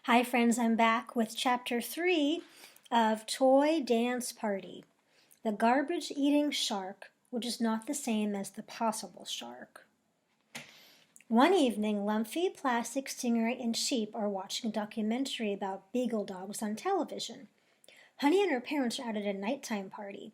Hi friends, I'm back with chapter 3 of Toy Dance Party. The garbage eating shark, which is not the same as the possible shark. One evening, Lumpy, Plastic, Stingray, and Sheep are watching a documentary about beagle dogs on television. Honey and her parents are out at a nighttime party.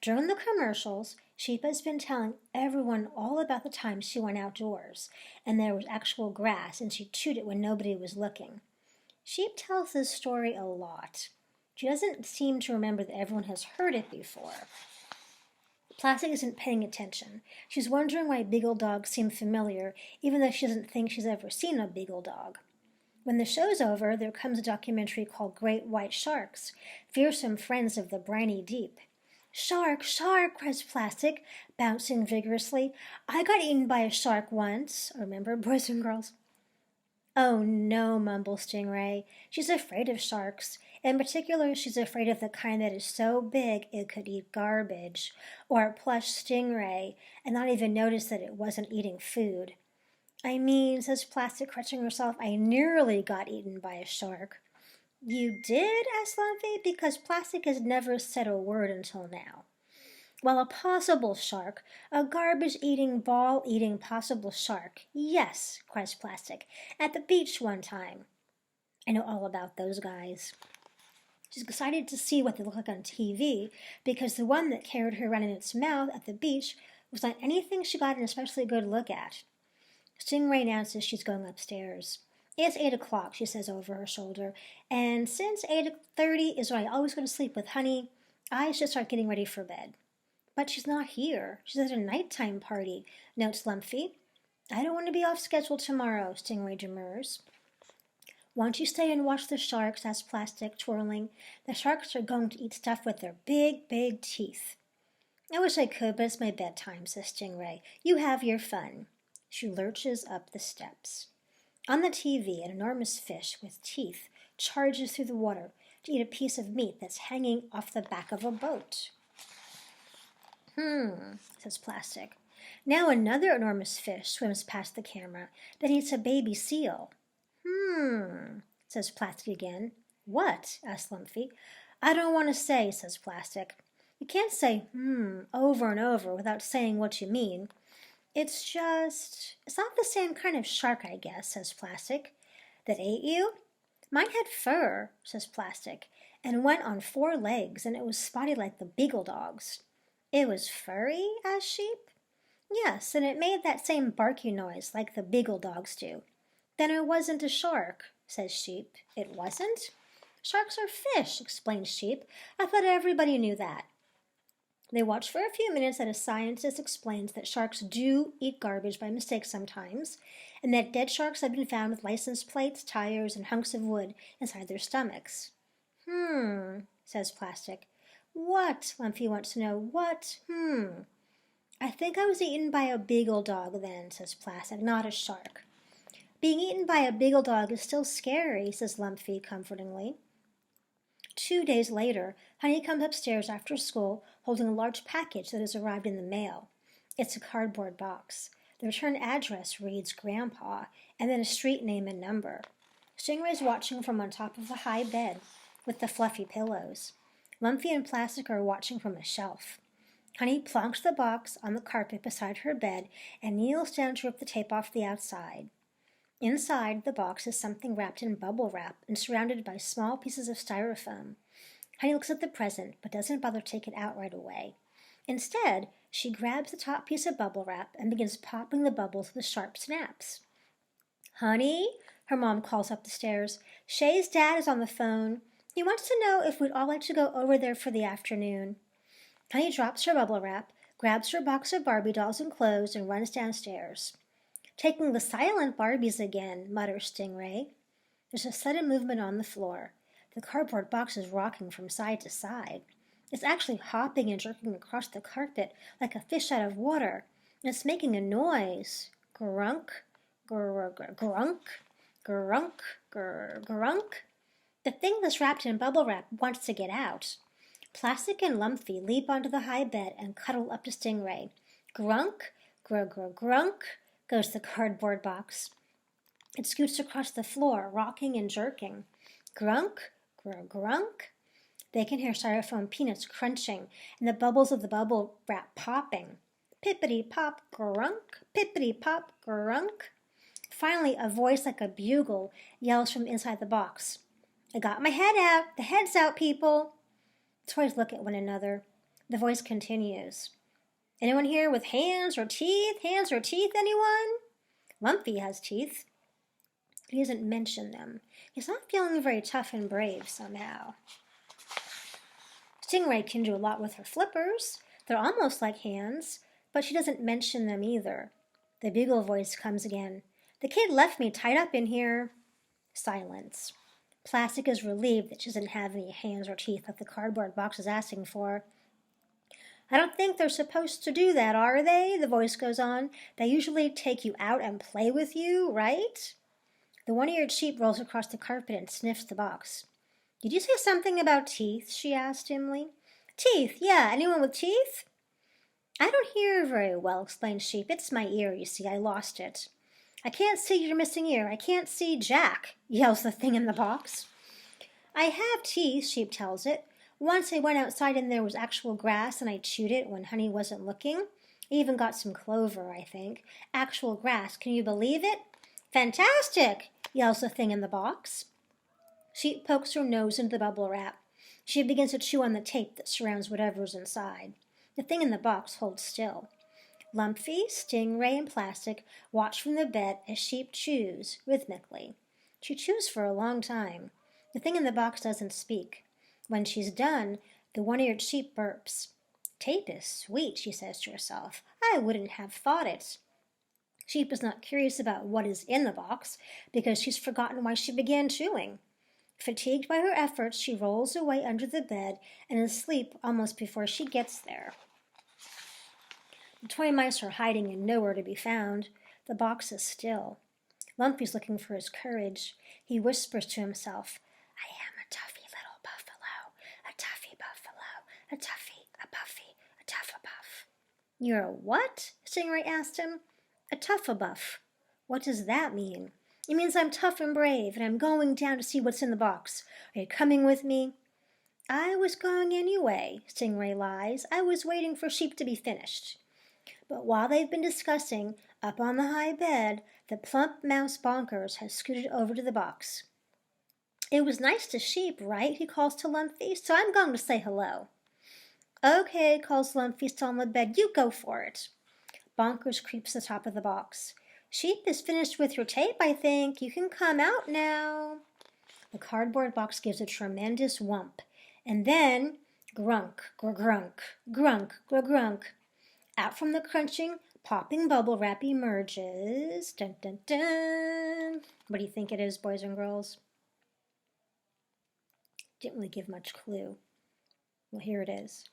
During the commercials, Sheep has been telling everyone all about the time she went outdoors, and there was actual grass, and she chewed it when nobody was looking. Sheep tells this story a lot. She doesn't seem to remember that everyone has heard it before. Plastic isn't paying attention. She's wondering why beagle dogs seem familiar, even though she doesn't think she's ever seen a beagle dog. When the show's over, there comes a documentary called Great White Sharks, fearsome friends of the briny deep. Shark, shark, cries Plastic, bouncing vigorously. I got eaten by a shark once. Remember, boys and girls? Oh no, mumbles Stingray. She's afraid of sharks. In particular, she's afraid of the kind that is so big it could eat garbage, or a plush stingray, and not even notice that it wasn't eating food. I mean, says Plastic, correcting herself, I nearly got eaten by a shark. You did? Asked Lumpy, because Plastic has never said a word until now. Well, a possible shark, a garbage-eating, ball-eating possible shark. Yes, cries Plastic, at the beach one time. I know all about those guys. She's excited to see what they look like on TV, because the one that carried her around in its mouth at the beach was not anything she got an especially good look at. Stingray announces she's going upstairs. It's 8 o'clock, she says over her shoulder, and since 8:30 is when I always go to sleep with Honey, I should start getting ready for bed. But she's not here. She's at a nighttime party, notes Lumpy. I don't want to be off schedule tomorrow, Stingray demurs. Won't you stay and watch the sharks? Asks Plastic, twirling. The sharks are going to eat stuff with their big, big teeth. I wish I could, but it's my bedtime, says Stingray. You have your fun. She lurches up the steps. On the TV, an enormous fish with teeth charges through the water to eat a piece of meat that's hanging off the back of a boat. Says Plastic. Now another enormous fish swims past the camera that eats a baby seal. Says Plastic again. What? Asks Lumpy. I don't want to say, says Plastic. You can't say over and over without saying what you mean. It's not the same kind of shark, I guess, says Plastic. That ate you? Mine had fur, says Plastic, and went on 4 legs, and it was spotty like the beagle dogs. It was furry? Asked Sheep. Yes, and it made that same barky noise like the beagle dogs do. Then it wasn't a shark, says Sheep. It wasn't? Sharks are fish, explains Sheep. I thought everybody knew that. They watch for a few minutes as a scientist explains that sharks do eat garbage by mistake sometimes, and that dead sharks have been found with license plates, tires, and hunks of wood inside their stomachs. Says Plastic. What? Lumpy wants to know. What? I think I was eaten by a beagle dog then, says Plastic, not a shark. Being eaten by a beagle dog is still scary, says Lumpy comfortingly. 2 days later, Honey comes upstairs after school holding a large package that has arrived in the mail. It's a cardboard box. The return address reads Grandpa, and then a street name and number. Stingray's watching from on top of a high bed with the fluffy pillows. Lumpy and Plastic are watching from a shelf. Honey plonks the box on the carpet beside her bed and kneels down to rip the tape off the outside. Inside the box is something wrapped in bubble wrap and surrounded by small pieces of styrofoam. Honey looks at the present, but doesn't bother to take it out right away. Instead, she grabs the top piece of bubble wrap and begins popping the bubbles with sharp snaps. Honey, her mom calls up the stairs. Shay's dad is on the phone. He wants to know if we'd all like to go over there for the afternoon. Honey drops her bubble wrap, grabs her box of Barbie dolls and clothes, and runs downstairs. Taking the silent Barbies again, mutters Stingray. There's a sudden movement on the floor. The cardboard box is rocking from side to side. It's actually hopping and jerking across the carpet like a fish out of water, and it's making a noise. Grunk, grunk, grunk, grunk. The thing that's wrapped in bubble wrap wants to get out. Plastic and Lumpy leap onto the high bed and cuddle up to Stingray. Grunk, grunk, goes the cardboard box. It scoots across the floor, rocking and jerking. Grunk, grunk. They can hear styrofoam peanuts crunching and the bubbles of the bubble wrap popping. Pippity pop grunk, pippity pop grunk. Finally, a voice like a bugle yells from inside the box. I got my head out. The head's out, people. Toys look at one another. The voice continues. Anyone here with hands or teeth? Hands or teeth, anyone? Lumpy has teeth. He doesn't mention them. He's not feeling very tough and brave somehow. Stingray can do a lot with her flippers. They're almost like hands, but she doesn't mention them either. The bugle voice comes again. The kid left me tied up in here. Silence. Plastic is relieved that she doesn't have any hands or teeth like the cardboard box is asking for. I don't think they're supposed to do that, are they? The voice goes on. They usually take you out and play with you, right? The one-eared sheep rolls across the carpet and sniffs the box. Did you say something about teeth? She asked dimly. Teeth, yeah. Anyone with teeth? I don't hear very well, explained Sheep. It's my ear, you see. I lost it. I can't see your missing ear. I can't see Jack, yells the thing in the box. I have teeth, Sheep tells it. Once I went outside and there was actual grass and I chewed it when Honey wasn't looking. I even got some clover, I think. Actual grass. Can you believe it? Fantastic, yells the thing in the box. Sheep pokes her nose into the bubble wrap. She begins to chew on the tape that surrounds whatever's inside. The thing in the box holds still. Lumpy, Stingray, and Plastic watch from the bed as Sheep chews rhythmically. She chews for a long time. The thing in the box doesn't speak. When she's done, the one-eared sheep burps. Tape is sweet, she says to herself. I wouldn't have thought it. Sheep is not curious about what is in the box because she's forgotten why she began chewing. Fatigued by her efforts, she rolls away under the bed and is asleep almost before she gets there. The toy mice are hiding and nowhere to be found. The box is still. Lumpy's looking for his courage. He whispers to himself, I am a toughy little buffalo, a toughy buffalo, a toughy, a puffy, a tough-a-buff. You're a what? Stingray asked him. A tough-a-buff. What does that mean? It means I'm tough and brave, and I'm going down to see what's in the box. Are you coming with me? I was going anyway, Stingray lies. I was waiting for Sheep to be finished. But while they've been discussing, up on the high bed, the plump mouse Bonkers has scooted over to the box. It was nice to Sheep, right? He calls to Lumpy, so I'm going to say hello. Okay, calls Lumpy, still on the bed. You go for it. Bonkers creeps to the top of the box. Sheep is finished with your tape, I think. You can come out now. The cardboard box gives a tremendous whump. And then, grunk, grunk, grunk, grunk. Out from the crunching, popping bubble wrap emerges. Dun, dun, dun. What do you think it is, boys and girls? Didn't really give much clue. Well, here it is.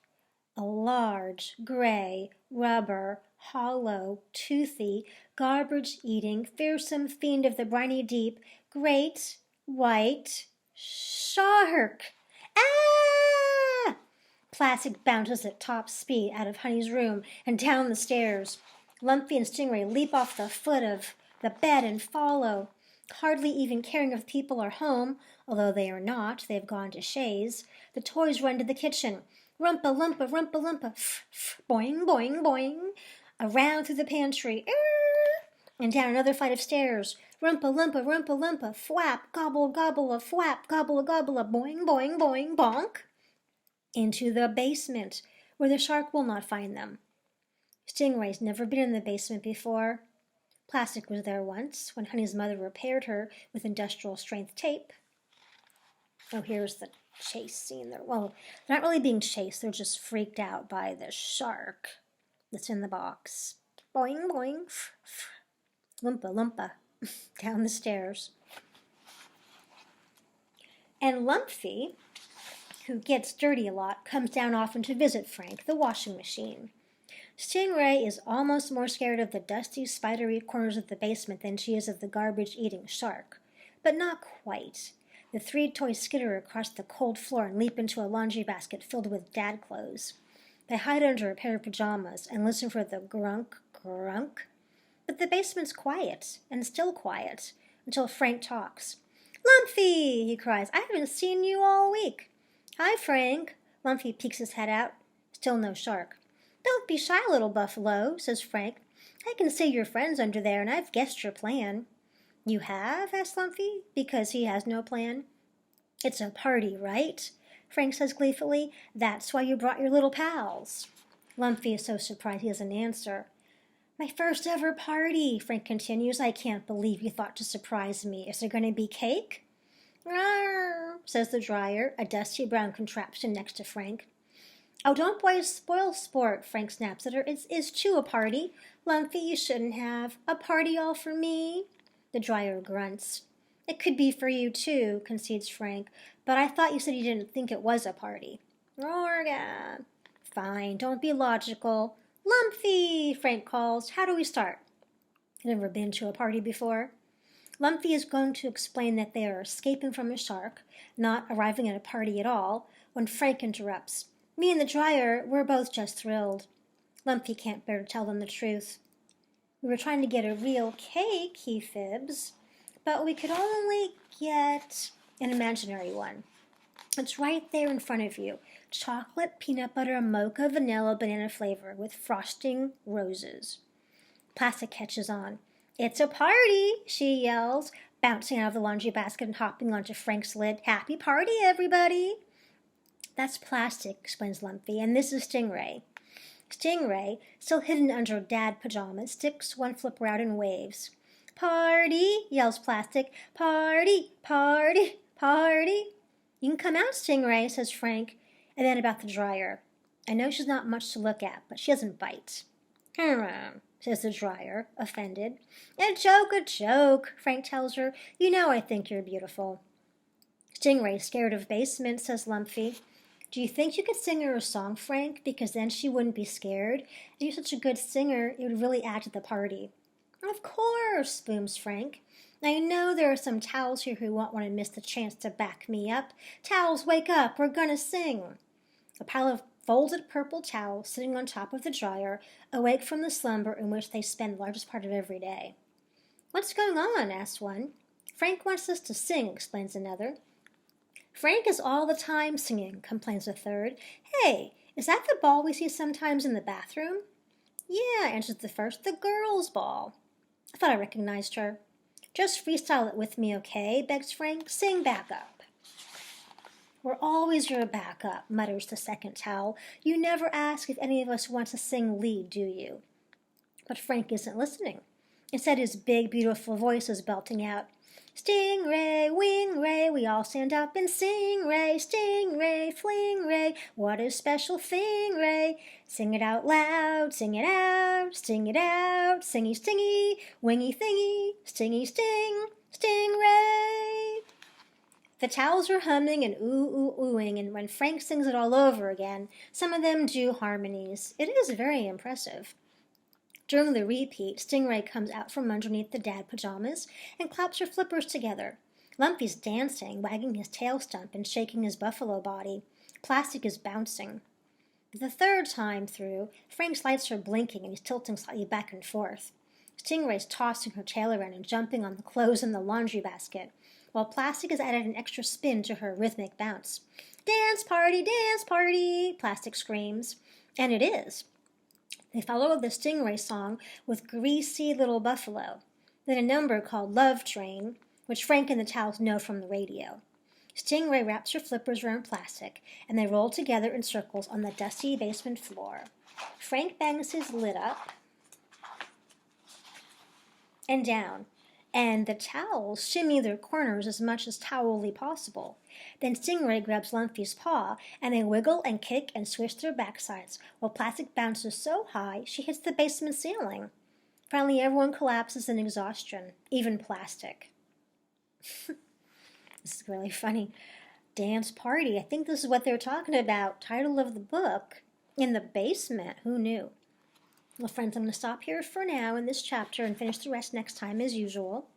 A large, gray, rubber, hollow, toothy, garbage-eating, fearsome fiend of the briny deep, great, white, shark! Ah! Plastic bounces at top speed out of Honey's room and down the stairs. Lumpy and Stingray leap off the foot of the bed and follow. Hardly even caring if people are home, although they are not, they've gone to Shays. The toys run to the kitchen. Rumpa-lumpa, rumpa-lumpa, boing, boing, boing. Around through the pantry, and down another flight of stairs. Rumpa-lumpa, rumpa-lumpa, fwap, gobble, gobble, a fwap, gobble, gobble, a boing, boing, boing, bonk. Into the basement, where the shark will not find them. Stingray's never been in the basement before. Plastic was there once, when Honey's mother repaired her with industrial-strength tape. Oh, here's the chase scene. Well, they're not really being chased. They're just freaked out by the shark that's in the box. Boing, boing, lumpa, lumpa, down the stairs. And Lumpy, who gets dirty a lot, comes down often to visit Frank, the washing machine. Stingray is almost more scared of the dusty, spidery corners of the basement than she is of the garbage-eating shark. But not quite. The three toys skitter across the cold floor and leap into a laundry basket filled with dad clothes. They hide under a pair of pajamas and listen for the grunk, grunk. But the basement's quiet, and still quiet. until Frank talks. Lumpy, he cries, I haven't seen you all week. Hi, Frank. Lumpy peeks his head out. Still no shark. Don't be shy, little buffalo, says Frank. I can see your friends under there, and I've guessed your plan. You have? Asks Lumpy, because he has no plan. It's a party, right? Frank says gleefully. That's why you brought your little pals. Lumpy is so surprised he doesn't answer. My first ever party, Frank continues. I can't believe you thought to surprise me. Is there going to be cake? Rawr, says the dryer, a dusty brown contraption next to Frank. Oh, don't boys spoil sport, Frank snaps at her. It's too a party. Lumpy, you shouldn't have. A party all for me? The dryer grunts. It could be for you, too, concedes Frank, but I thought you said you didn't think it was a party. Orga. Fine, don't be logical. Lumpy, Frank calls. How do we start? Never been to a party before. Lumpy is going to explain that they are escaping from a shark, not arriving at a party at all, when Frank interrupts. Me and the dryer, we're both just thrilled. Lumpy can't bear to tell them the truth. We were trying to get a real cake, he fibs, but we could only get an imaginary one. It's right there in front of you. Chocolate, peanut butter, mocha, vanilla, banana flavor with frosting roses. Plastic catches on. It's a party, she yells, bouncing out of the laundry basket and hopping onto Frank's lid. Happy party, everybody. That's Plastic, explains Lumpy, and this is Stingray. Stingray, still hidden under dad pajamas, sticks one flipper out and waves. Party, yells Plastic. Party, party, party. You can come out, Stingray, says Frank, and then about the dryer. I know she's not much to look at, but she doesn't bite. Says the dryer, offended. A joke, Frank tells her. You know I think you're beautiful. Stingray's scared of basement, says Lumpy. Do you think you could sing her a song, Frank? Because then she wouldn't be scared. And you're such a good singer, it would really add to the party. Of course, booms Frank. I know there are some towels here who won't want to miss the chance to back me up. Towels, wake up, we're gonna sing. A pile of folded purple towels sitting on top of the dryer, awake from the slumber in which they spend the largest part of every day. What's going on? Asks one. Frank wants us to sing, explains another. Frank is all the time singing, complains a third. Hey, is that the ball we see sometimes in the bathroom? Yeah, answers the first, the girls' ball. I thought I recognized her. Just freestyle it with me, okay? Begs Frank. Sing backup. We're always your backup, mutters the second towel. You never ask if any of us want to sing lead, do you? But Frank isn't listening. Instead, his big, beautiful voice is belting out. Stingray, wingray, we all stand up and sing, ray, stingray, fling, ray, what a special thing, ray. Sing it out loud, sing it out, sting it out, singy, stingy, wingy, thingy, stingy, sting, stingray. The towels are humming and oohing, and when Frank sings it all over again, some of them do harmonies. It is very impressive. During the repeat, Stingray comes out from underneath the dad pajamas and claps her flippers together. Lumpy's dancing, wagging his tail stump and shaking his buffalo body. Plastic is bouncing. The third time through, Frank's lights are blinking and he's tilting slightly back and forth. Stingray's tossing her tail around and jumping on the clothes in the laundry basket, while Plastic has added an extra spin to her rhythmic bounce. Dance party, Plastic screams. And it is. They follow the Stingray song with Greasy Little Buffalo, then a number called Love Train, which Frank and the towels know from the radio. Stingray wraps her flippers around Plastic, and they roll together in circles on the dusty basement floor. Frank bangs his lid up and down, and the towels shimmy their corners as much as towelly possible. Then Stingray grabs Lumpy's paw, and they wiggle and kick and swish their backsides, while Plastic bounces so high she hits the basement ceiling. Finally, everyone collapses in exhaustion, even Plastic. This is really funny. Dance party. I think this is what they're talking about. Title of the book. In the basement. Who knew? Well, friends, I'm going to stop here for now in this chapter and finish the rest next time as usual.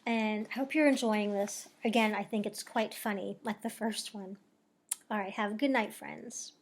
And I hope you're enjoying this. Again, I think it's quite funny, like the first one. All right, have a good night, friends.